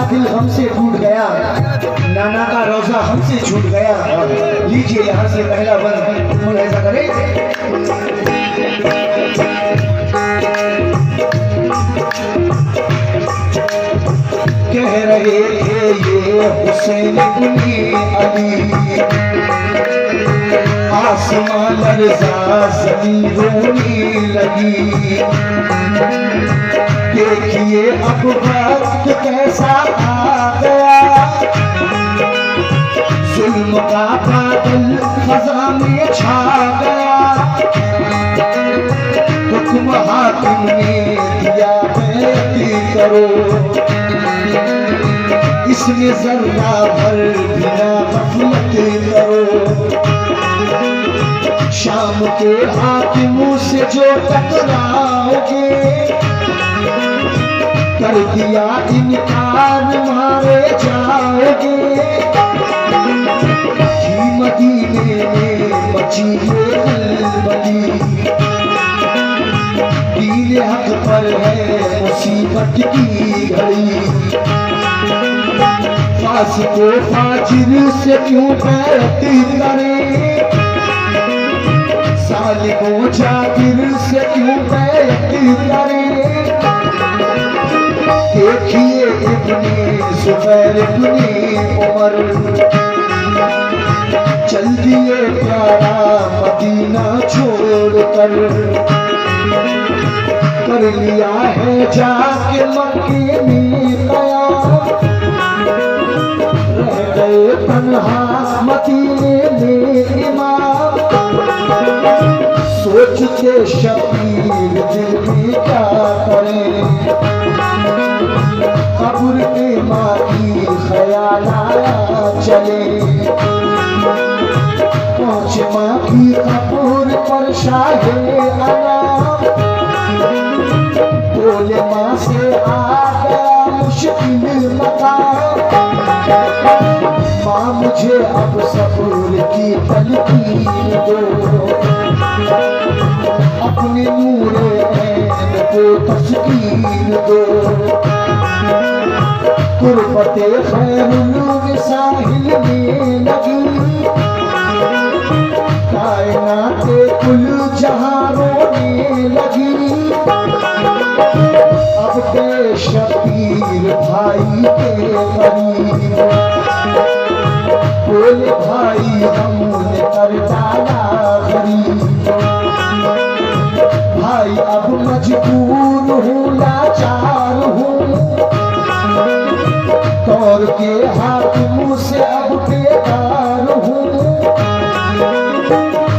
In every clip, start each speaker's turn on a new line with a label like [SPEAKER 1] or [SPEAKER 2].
[SPEAKER 1] दिल हमसे टूट गया, नाना का रोजा हमसे छूट गया। लीजिए यहाँ से पहला बंद, हम ऐसा करें। कह रहे थे ये हुसैन कुली अली, आसमान लरज़ा ज़मीन रोने लगी। देखिए अब वक्त कैसा आ गया, जुल्म का बादल खज़ा में छा गया। हुक्म हाकिम ने दिया बेटी करो, इसमें जर्रा भर बिना गफलत करो। शाम के हाकिमों से जो टकराओगे, कर दिया इनकार मारे जाओगे। ही मदीने में मची ये खलबली, दीन हक पर है मुसीबत की घड़ी। फासिको फाजिर से क्यों बैठी करे, सालिमो जाकिर से क्यों बैठी करे। देखिए इब्ने ज़ुबैर इब्ने उमर, चल दिए प्यारा मदीना छोड़कर। कर लिया है जाके मक्के में क़याम, रह गए तन्हा मदीने में इमाम। सोचते शबीर दिल में क्या करें, कब्र के माटी ख्याल आया चले। पहुँच माँ की कब्र पर शाहे अनाम, बोले माँ से आ गया मुश्किल मकाम। माँ मुझे अब सब्र की तलकीन दो, अपने नूरे ऐन को तस्कीन दो। कुर्बते खैरुल साहिल में लगी, कायनाते कुल जहां रोने लगी। अब के शबीर भाई के करीब, बोले भाई हमने कर डाला गरीब। भाई अब मजबूर हूँ लाचार हूँ, दौर के हाकिमों से अब बेकार हूँ।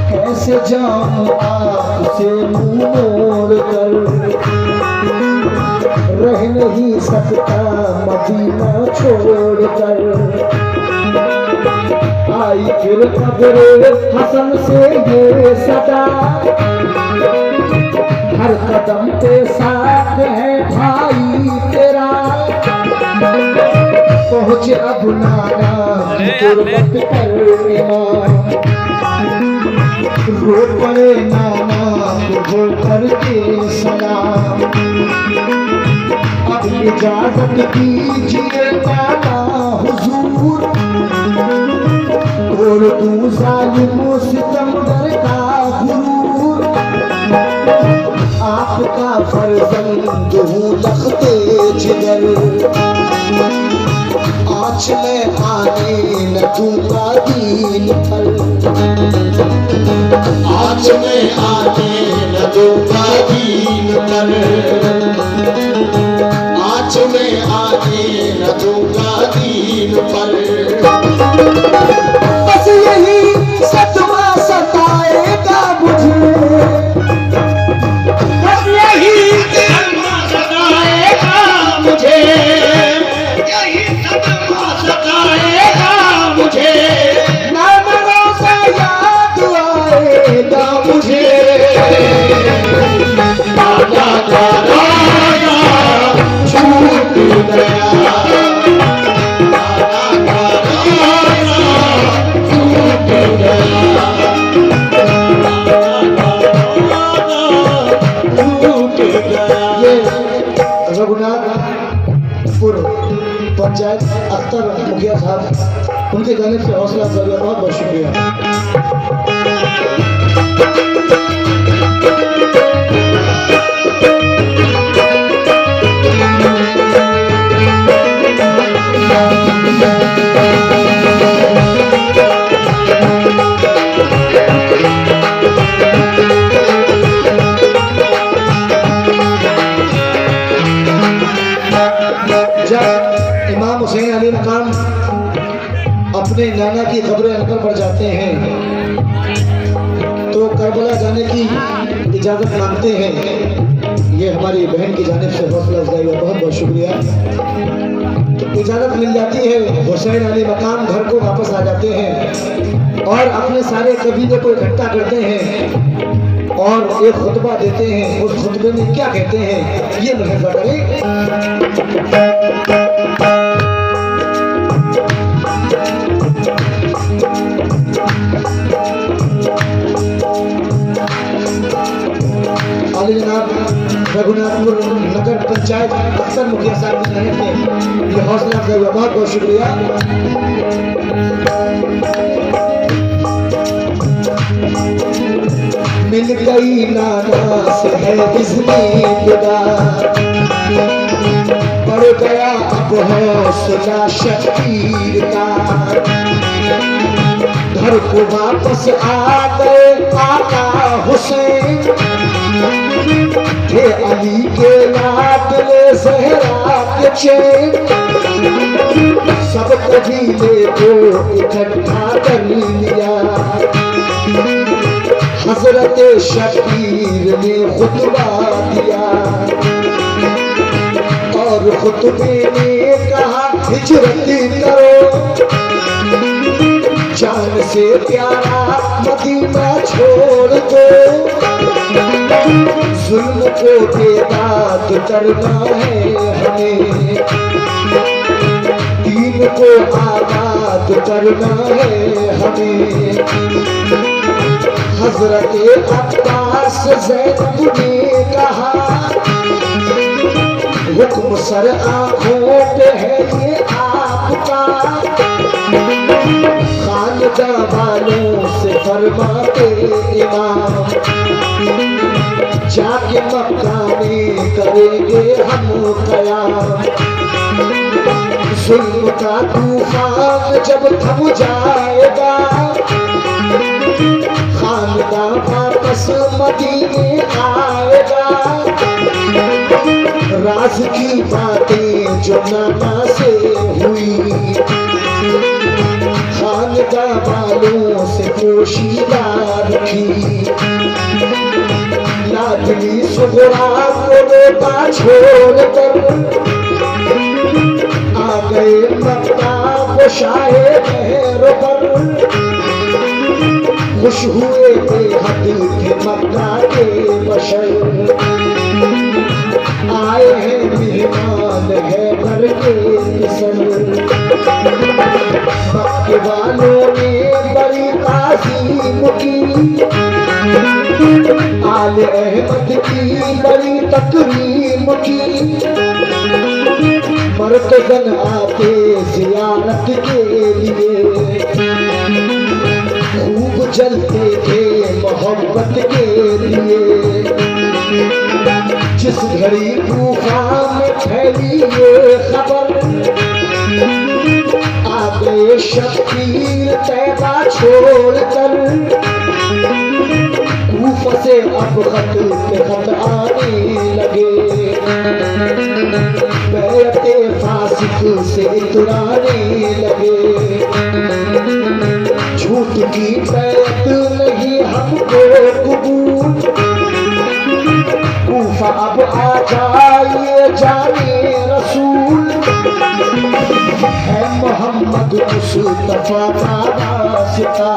[SPEAKER 1] कैसे जाऊँ आपसे मुँह मोड़ कर, रह नहीं सकता मदीना छोड़ कर। आई फिर कब्र हसन से ये सदा, हर कदम पे साथ है भाई तेरा। पहुँचे अब नाना गुरबत कर इमाम, रो पड़े नाना को करके सलाम। अब इजाजत दीजिए नाना हुजूर, और तू जालिमों सितमगर का गुरूर। आपका फर्जंद हूँ लखते जिगर, आज मैं आने न दूंगा दीन पर।
[SPEAKER 2] आज मैं आने न दूंगा दीन पर, आज मैं आने न दूंगा दीन पर।
[SPEAKER 1] बस यही सतमा सताएगा मुझे,
[SPEAKER 2] बस यही सतमा सताएगा मुझे, यही सतमा सताएगा मुझे।
[SPEAKER 1] जाने से हौसला अफजाई, बहुत बहुत शुक्रिया। जब इमाम हुसैन अली मकाम अपने नाना की कब्र अनकर पर जाते हैं तो करबला जाने की इजाज़त मांगते हैं। ये हमारी बहन की जानिब से हौसला अफजाई है, बहुत बहुत शुक्रिया। तो इजाज़त मिल जाती है, हुसैन अली मकाम घर को वापस आ जाते हैं और अपने सारे कबीले को इकट्ठा करते हैं और एक खुतबा देते हैं। उस खुतबे में क्या कहते हैं ये मुलाहिजा करें। आली जनाब रघुनाथपुर नगर पंचायत अख्तर मुखिया साहब की जानिब से ये हौसला अफजाई हुआ, बहुत बहुत शुक्रिया। मिल गई नाना से है इज़्नी खुदा, बढ़ गया अब हौसला शकीर का, घर को वापस आ गए आका हुसैन, थे अली के लाडले ज़हरा के चैन, सब कबीले को इकट्ठा कर लिया, हजरत शकीर ने खुतबा दिया और खुतबे ने कहा हिजरत करो, जान से प्यारा मदीना छोड़ दो, जुल्म को बेदाग करना है हमें, दीन को आबाद करना है हमें। हजरत अब्बास ज़ैनब ने कहा हुक्म सर आँखों पे है ये आपका, खानदा वालों से फरमाते इमाम, जाके मक्का में करेंगे हम क़याम, जुल्म का तूफान जब थम जाएगा, खानदा वापस मदीने आएगा, राज की बातें जो नाना से हुई, खानदा वालों से पोशीदा रखी, लाडली सुगरा को रोता छोड़कर आ गए मक्का वो शाहे महरों पर, खुश हुए बेहद थे मक्का के बशर, आए हैं मेहमान है घर के किसन, मक्के वालों ने बड़ी ताज़ीम की, आले अहमद की बड़ी तकरीम की, मर्तजन आते जियारत के लिए, खूब जलते थे मोहब्बत के लिए, जिस घड़ी तूफान में फैली ये खबर, आ गए शकीर तैबा छोड़कर, कूफा से अब खत पे खत आने लगे, बैते फासिक से इतराने लगे, झूठ की बैत नहीं हमको कबूल, कूफा अब आ जाइए जाने रसूल, है मोहम्मद मुस्तफा का वास्ता,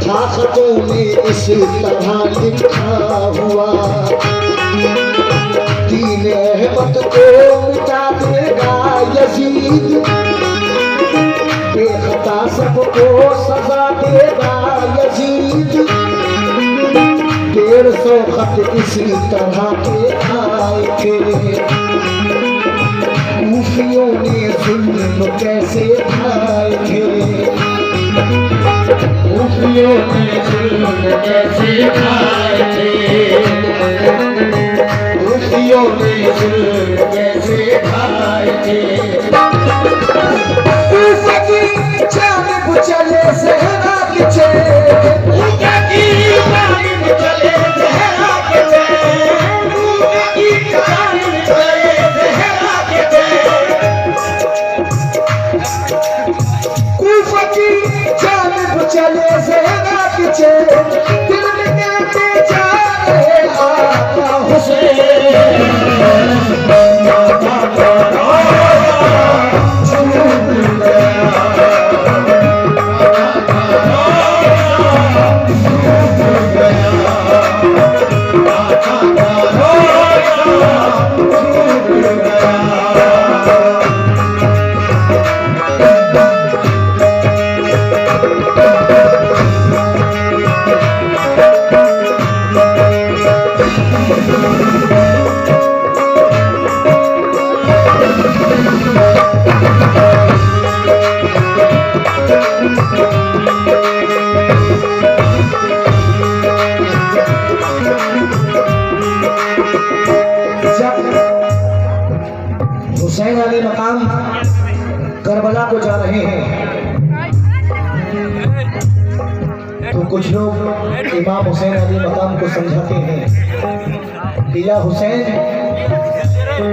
[SPEAKER 1] ताकतों में इस तरह लिखा हुआ, दीन अहमद को मिटा देगा यजीद, बेखता सबको सजा देगा यजीद, 150 खत इसी तरह के आए थे, सूफियों ने जुल्म कैसे ढाए थे,
[SPEAKER 2] सूफियों ने जुल्म कैसे ढाए थे, सूफियों ने जुल्म कैसे ढाए थे।
[SPEAKER 1] कूफे की जानिब चले ज़हरा के चले,
[SPEAKER 2] कूफे की जानिब चले ज़हरा के चले, कूफे की जानिब चले ज़हरा के चले,
[SPEAKER 1] कूफे की जानिब चले ज़हरा के चले, दिल में कहते जा रहे आका हुसैन। हुसैन अली मकाम करबला को जा रहे हैं तो कुछ लोग इमाम हुसैन अली मकाम को समझाते हैं कि या हुसैन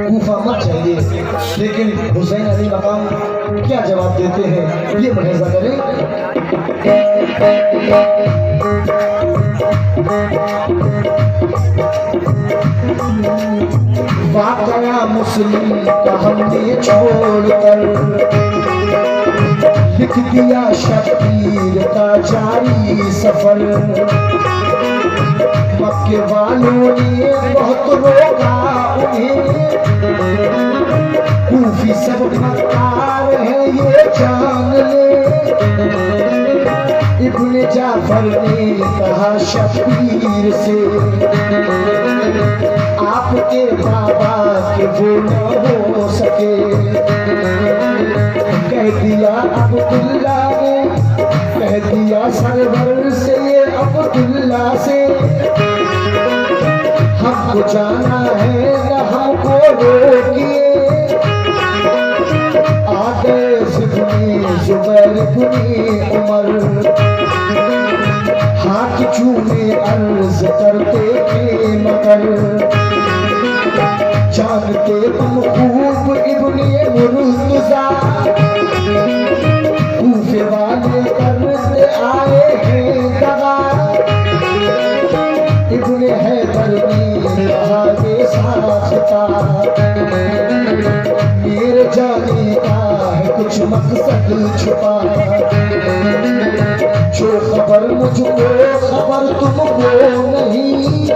[SPEAKER 1] कूफा मत जाइए, लेकिन हुसैन अली मकाम क्या जवाब देते हैं ये मुलाहिजा करें। वाक़या मुस्लिम का हमने छोड़कर लिख दिया शबीर का जारी सफर, मक्के वालों ने बहुत रोका उन्हें, कूफी सब मक्कार है ये जान ले। इब्ने जाफर ने कहा शबीर से आपके बाबा के वो न हो सके, कह दिया अब्दुल्ला ने, कह दिया सरवर से ये अब्दुल्ला से, हमको जाना है न हमको रोकिए। आ गए ज़िब्ने ज़ुबैर इब्ने उमर, हाथ चूमे अर्ज करते थे मगर, जानते तुम खूब इब्ने मुर्तज़ा, कूफे वाले करते आए हैं दगा। इब्ने हैदर ने कहा बेसाख्ता, मेरे जाने का है कुछ मकसद छुपा, जो खबर मुझको खबर तुमको नहीं,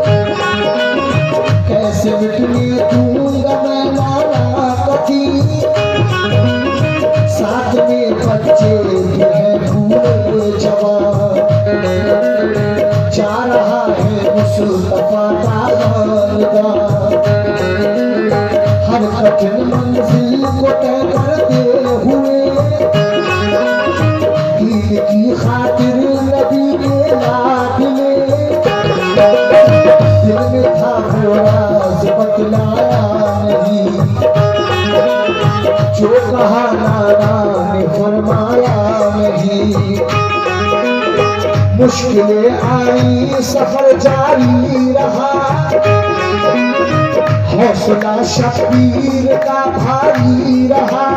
[SPEAKER 1] कैसे मिटने दूंगा मैं नारा कथी। साथ में बच्चे भी हैं बूढ़े जवान, जा रहा है मुस्तफा का खानदान, हर कठिन मंजिल को तय करते हुए, दीन की खातिर नबी के लाड में, दिल में था वो राज बतलाया नहीं, जो कहा नाना ने फरमाया नहीं। मुश्किलें आई सफर जारी रहा, हौसला शबीर का भारी रहा,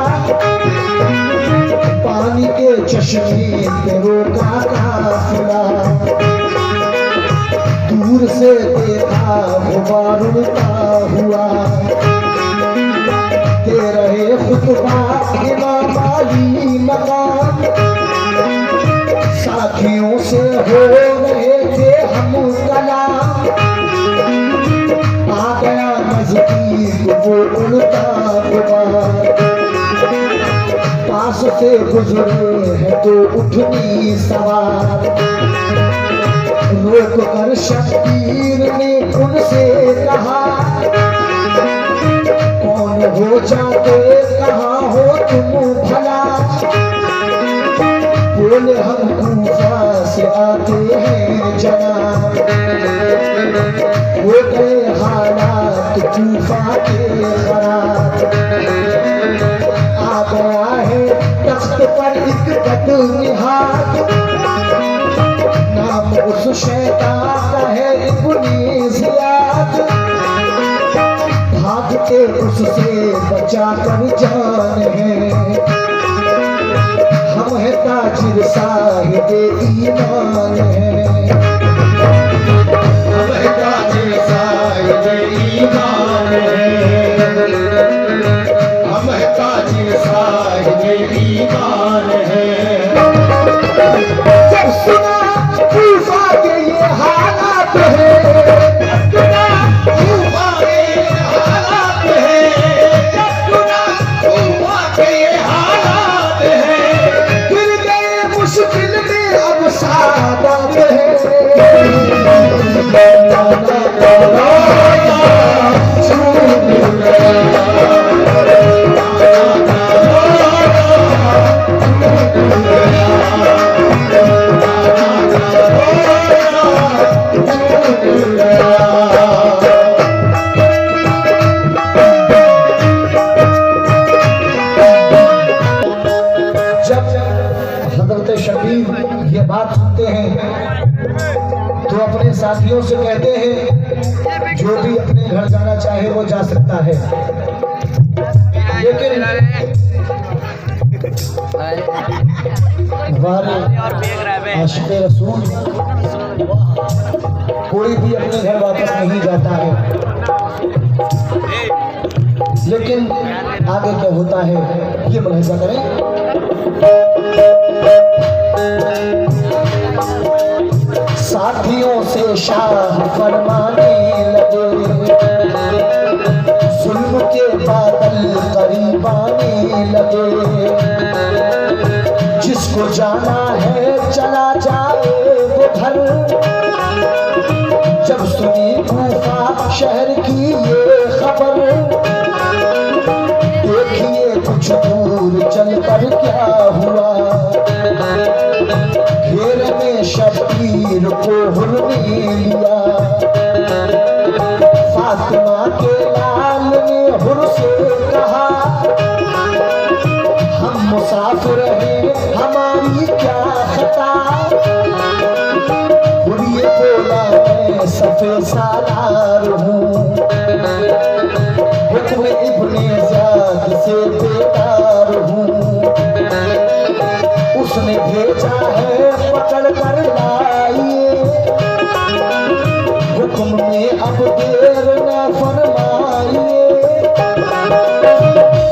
[SPEAKER 1] पानी के चश्मे पे रोका काफिला, दूर से देखा गुबार उड़ता हुआ, दे रहे खुतबा इमाम अली मकाम, साथियों से हो रहे थे हम कलाम। आ गया नजदीक वो उड़ता गुबार, पास से गुजरे हैं तो उठनी सवार, रोक कर शबीर ने उनसे कहा, कौन हो हो जाते कहाँ हो तुम भला, बोले हम कूफा से आते हैं जनाब, हो गए हालात कूफा के खराब, आ गया है तख्त पर एक बदनिहात, नाम उस शैतान का है इब्ने ज़ियाद, भागते उससे बचा कर जान है, हम है ताजिर साहिब ईमान है, हम है ताजिर साहिब ईमान है, हम है ताजिर साहिब ईमान है। जब सुना कूफा के ये हालात है, कूफा के ये हालात है, जब सुना कूफा के ये हालात है, गिर गए मुश्किल में अब सादात है। ये बात सुनते हैं तो अपने साथियों से कहते हैं जो भी अपने घर जाना चाहे वो जा सकता है, लेकिन आशिक़े रसूल कोई भी अपने घर वापस नहीं जाता है। लेकिन आगे क्या होता है ये मुलाहिज़ा करें। साथियों से शाह फरमाने लगे, जुल्म के बादल करीब आने लगे, जिसको जाना है चला जाए वो घर, जब सुनी कूफा शहर की ये खबर, देखिए कुछ दूर चलकर क्या हुआ, घेर में शब्बीर को हुर्री लिया, फातिमा के लाल ने हुर से कहा, हम मुसाफिर हैं हमारी क्या खता, हुर ये बोला मैं सफ़े सालार हूँ, हुक्म इब्ने ज़ियाद से बेकार हूँ, उसने भेजा है पकड़ कर लाइए, हुक्म में अब देर न फरमाइए,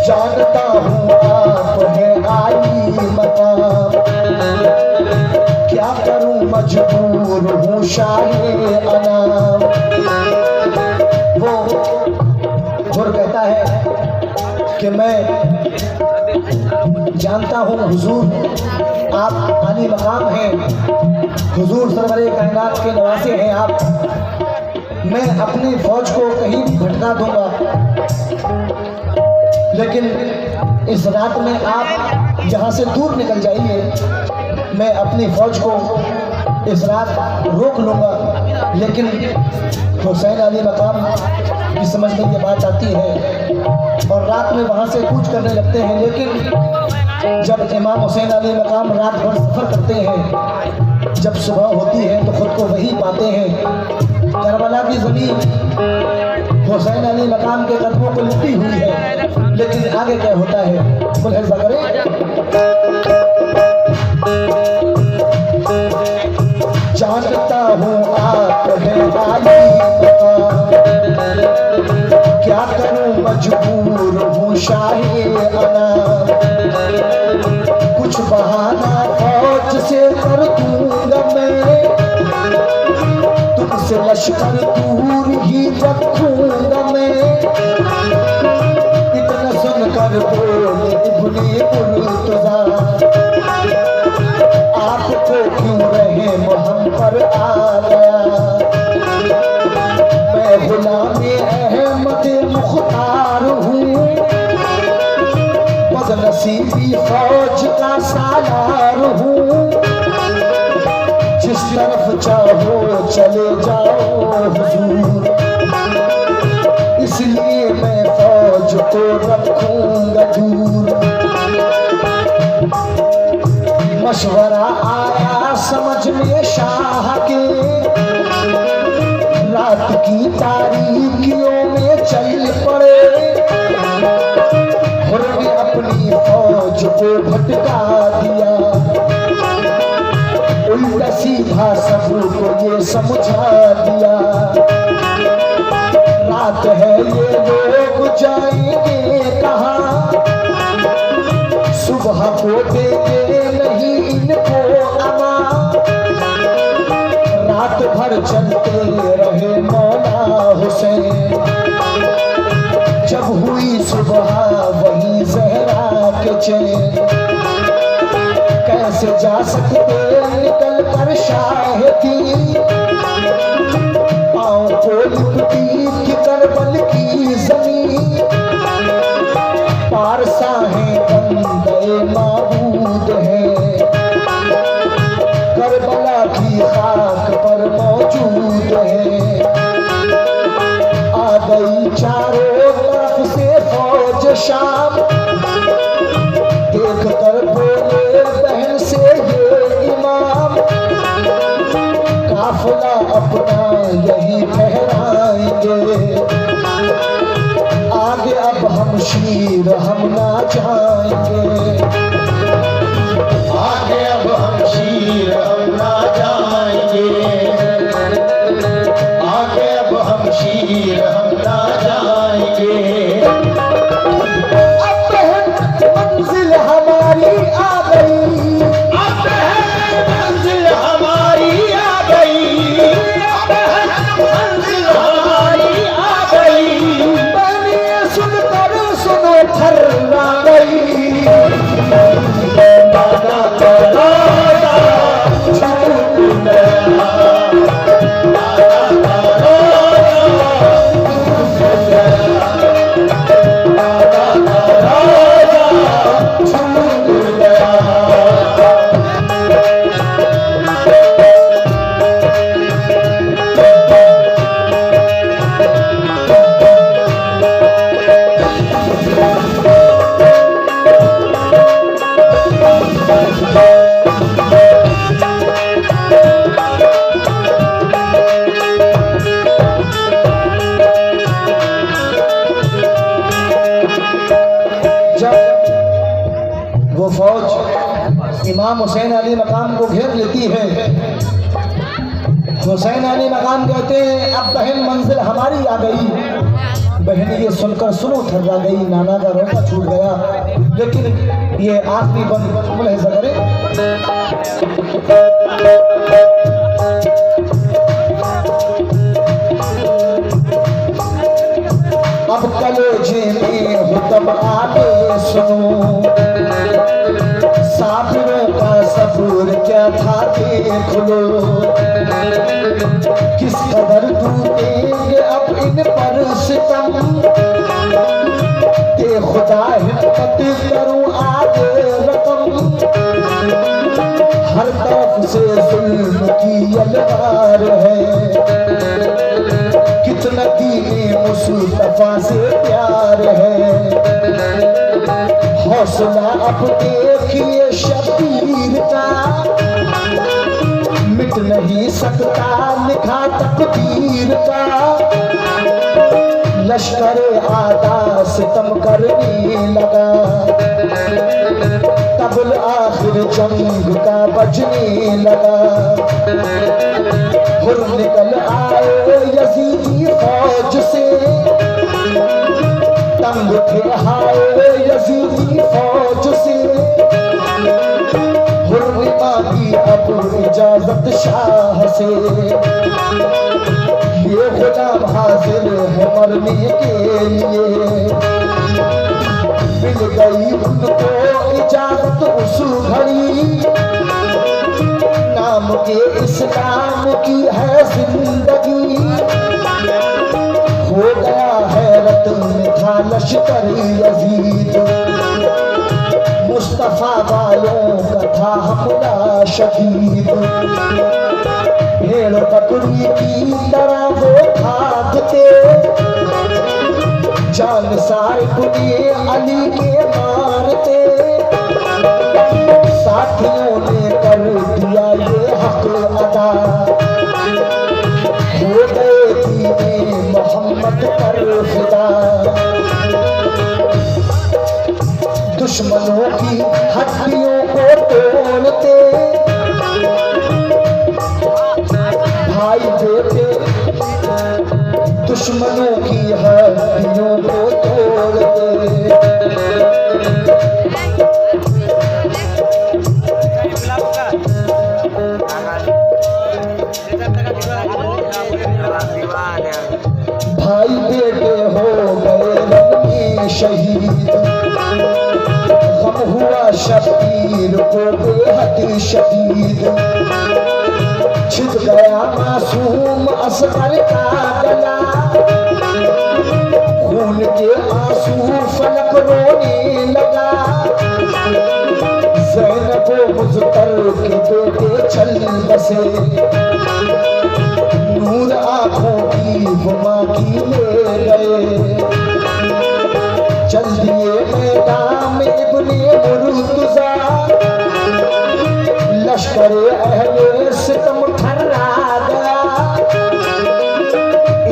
[SPEAKER 1] जानता हूँ आप है आई मकाम, क्या करूँ मजबूर हूँ शाहे अनाम। वो कहता है कि मैं जानता हूँ हुजूर आप आली मकाम हैं, हुजूर सरवरे कायनात के नवासे हैं आप, मैं अपनी फौज को कहीं भी भटका दूंगा, लेकिन इस रात में आप यहाँ से दूर निकल जाइए, मैं अपनी फौज को इस रात रोक लूँगा। लेकिन हुसैन अली मकाम की समझ में ये बात आती है और रात में वहाँ से कूच करने लगते हैं, लेकिन जब इमाम हुसैन अली मकाम रात भर सफ़र करते हैं, जब सुबह होती है तो ख़ुद को वही पाते हैं। करबला की ज़मीन हुसैन अली मकाम के कदमों को लिपटी हुई है, लेकिन आगे क्या होता है मुलाहिज़ा करें। जानता हूँ आप हैं आली मकाम, क्या करूँ मजबूर हूँ शाहे अनाम, कुछ बहाना फौज से कर दूंगा मैं, तुमसे लश्कर दूर ही रखूंगा मैं, इतना सुनकर बोले इब्ने मुर्तज़ा, आपको क्यों रहे हम पर आ गया, मैं गुलाम अहमद मुख्तार हूँ, चले जाओ हुजूर, इसलिए मैं फौज को रखूंगा दूर। मशवरा आया समझ में शाह के, रात की तारीकियों में चल पड़े। खुर्म अपनी फौज को भटका दिया, उल्टा सीधा सबको ये समझा दिया। रात है ये लोग जाएंगे कहाँ, सुबह को देंगे नहीं इनको अमा। रात भर चलते रहे मौला हुसैन, जब हुई सुबह वही जहरा के चैन। कैसे जा सकते निकल कर शाह की, पाँव को लिपटी कि करबल की जमीन। पारसा है बंदे माबूद है, करबला की खाक पर मौजूद है। आ गई चारों तरफ से फौज शाम, देख कर बोले बहन से ये इमाम। काफिला अपना यही ठहराएंगे, आगे अब हम शीर हम ना जाएंगे।
[SPEAKER 2] आगे अब हम शीर हम ना जाएंगे, आगे अब हम शीर हम ना जाएंगे।
[SPEAKER 1] अब मंजिल हमारी आ गई,
[SPEAKER 2] अब मंजिल हमारी आ गई, अब मंजिल हमारी आ गई।
[SPEAKER 1] बहनिए सुनकर सुनो थर्रा गई।
[SPEAKER 2] दादा करोड़ा छूट गया, दादा करोड़ा छूट गया, दादा करोड़ा छूट गया।
[SPEAKER 1] जब वो फौज इमाम हुसैन अली मकाम को घेर लेती है, हुसैन अली मकाम कहते हैं अब बहन मंजिल हमारी आ गई। बहन ये सुनकर सुनो थर्रा गई, नाना का रोका छूट गया। लेकिन ये आखिरी बंद मुलाहिजा करें, अब कलेजे में हो तब आगे सुनो, साबिरों का सबूर क्या था देख लो। किस कदर टूटेंगे अब इन पर सितम, ते खुदा हिम्मत करूं आगे रकम। हर तरफ से जुल्म की अलवार है, कितना दीने मुस्तफा से प्यार है। हौसला अब देखिए शबीर का, मिट नहीं सकता लिखा तकदीर का। लश्कर आदा सितम करने लगा, तबल आखिर जंग का बजने लगा। हुर निकल आए यजीदी फौज से, तंग थे हाय यजीदी फौज से। हुर ने मांगी अब इजाजत शाह से, ये गुलाम हाजिर है मरने के लिए। मिल गई उनको इजाजत उस घड़ी, नाम के इस्लाम की है जिंदगी। हो गया हैरत में था लश्कर यजीद, मुस्तफा वालों का था हमला शदीद। भेड़ बकरी की तरह वो भागते, जान सार कुनी अली के मारते, साथियों ने कर दिया ये हक अदा, हो गए दीने मोहम्मद पर फिदा। दुश्मनों की हड्डियों को तोड़ते, भाई बेटे दुश्मनों की हड्डियों को तोड़ते। भाई बेटे हो गए रन में शहीद, गम हुआ शबीर को बेहद शदीद, छिद गया मासूम असगर का गला, खून के आंसू फलक रोने लगा, ज़ैनब मुज़्तर के बेटे चल बसे, नूर आँखों की हुमा की ले गए, चल दिए मैदान में इब्ने मुर्तज़ा, लश्कर अहले सितम ठर्रा गया,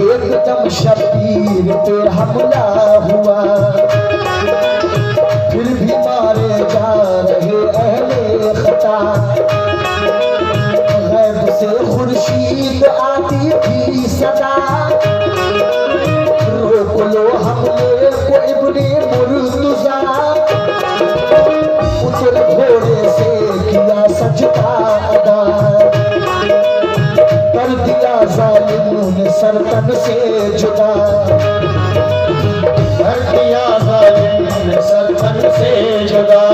[SPEAKER 1] एकदम शबीर पे हमला हुआ, फिर भी मारे जा रहे अहले खता, गैब से खुर्शीद आती थी सदा, रोक लो हमले को इब्ने मुर्तज़ा, उतर घोड़े से किया सजदा अदा, कर दिया जालिमों ने सरतन से जुदा, कर दिया जालिमों ने सरतन से जुदा।